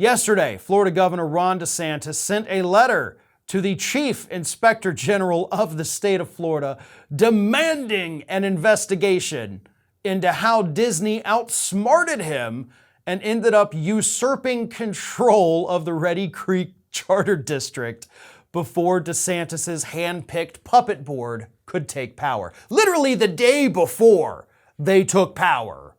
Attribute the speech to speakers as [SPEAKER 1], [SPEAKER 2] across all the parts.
[SPEAKER 1] Yesterday, Florida Governor Ron DeSantis sent a letter to the Chief Inspector General of the state of Florida demanding an investigation into how Disney outsmarted him and ended up usurping control of the Reedy Creek Charter District before DeSantis's hand-picked puppet board could take power. Literally the day before they took power,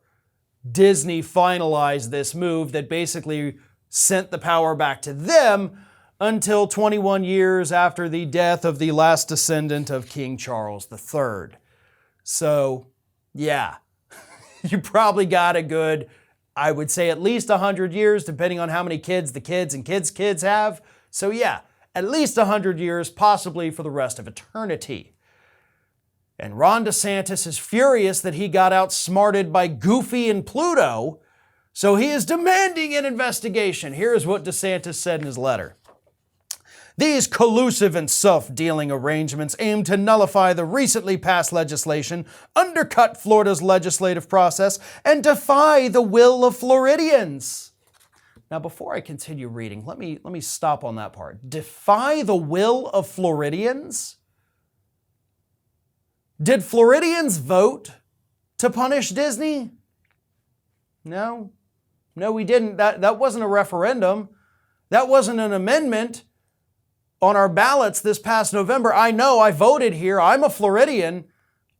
[SPEAKER 1] Disney finalized this move that basically sent the power back to them until 21 years after the death of the last descendant of King Charles III. So, yeah, you probably got a good, I would say at least 100 years, depending on how many kids the kids and kids' have. So yeah, at least 100 years, possibly for the rest of eternity. And Ron DeSantis is furious that he got outsmarted by Goofy and Pluto, so he is demanding an investigation. Here's what DeSantis said in his letter. These collusive and self-dealing arrangements aim to nullify the recently passed legislation, undercut Florida's legislative process, and defy the will of Floridians. Now, before I continue reading, let me stop on that part. Defy the will of Floridians? Did Floridians vote to punish Disney? No. No, we didn't. That wasn't a referendum. That wasn't an amendment on our ballots this past November. I know, I voted here. I'm a Floridian.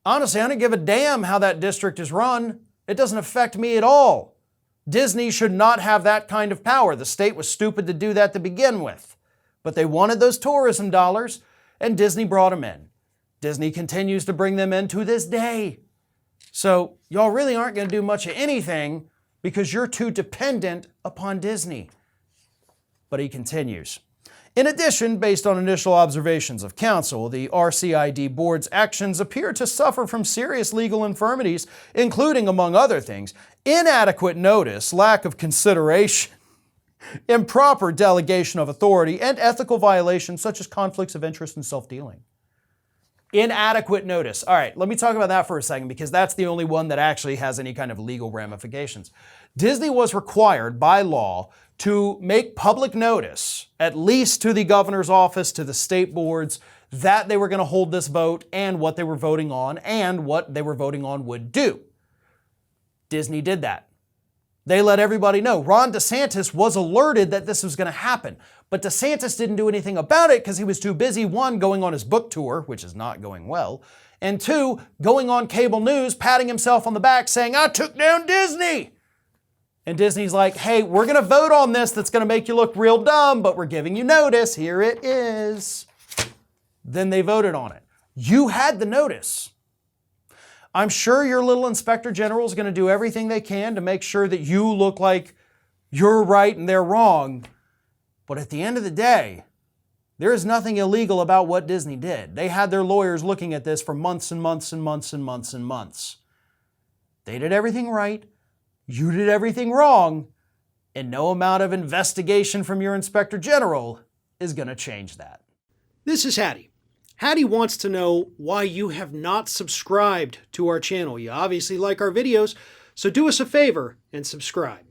[SPEAKER 1] Honestly, I don't give a damn how that district is run. It doesn't affect me at all. Disney should not have that kind of power. The state was stupid to do that to begin with. But they wanted those tourism dollars, and Disney brought them in. Disney continues to bring them in to this day. So y'all really aren't going to do much of anything because you're too dependent upon Disney. But he continues. In addition, based on initial observations of counsel, the RCID board's actions appear to suffer from serious legal infirmities, including, among other things, inadequate notice, lack of consideration, improper delegation of authority, and ethical violations such as conflicts of interest and self-dealing. Inadequate notice. All right, let me talk about that for a second because that's the only one that actually has any kind of legal ramifications. Disney was required by law to make public notice, at least to the governor's office, to the state boards, that they were going to hold this vote and what they were voting on and what they were voting on would do. Disney did that. They let everybody know. Ron DeSantis was alerted that this was going to happen, but DeSantis didn't do anything about it because he was too busy, one, going on his book tour, which is not going well, and two, going on cable news, patting himself on the back saying, I took down Disney. And Disney's like, hey, we're going to vote on this that's going to make you look real dumb, but we're giving you notice. Here it is. Then they voted on it. You had the notice. I'm sure your little inspector general is going to do everything they can to make sure that you look like you're right and they're wrong. But at the end of the day, there is nothing illegal about what Disney did. They had their lawyers looking at this for months and months and months and months and months. They did everything right. You did everything wrong, and no amount of investigation from your inspector general is going to change that.
[SPEAKER 2] This is Hattie. Hattie wants to know why you have not subscribed to our channel. You obviously like our videos, so do us a favor and subscribe.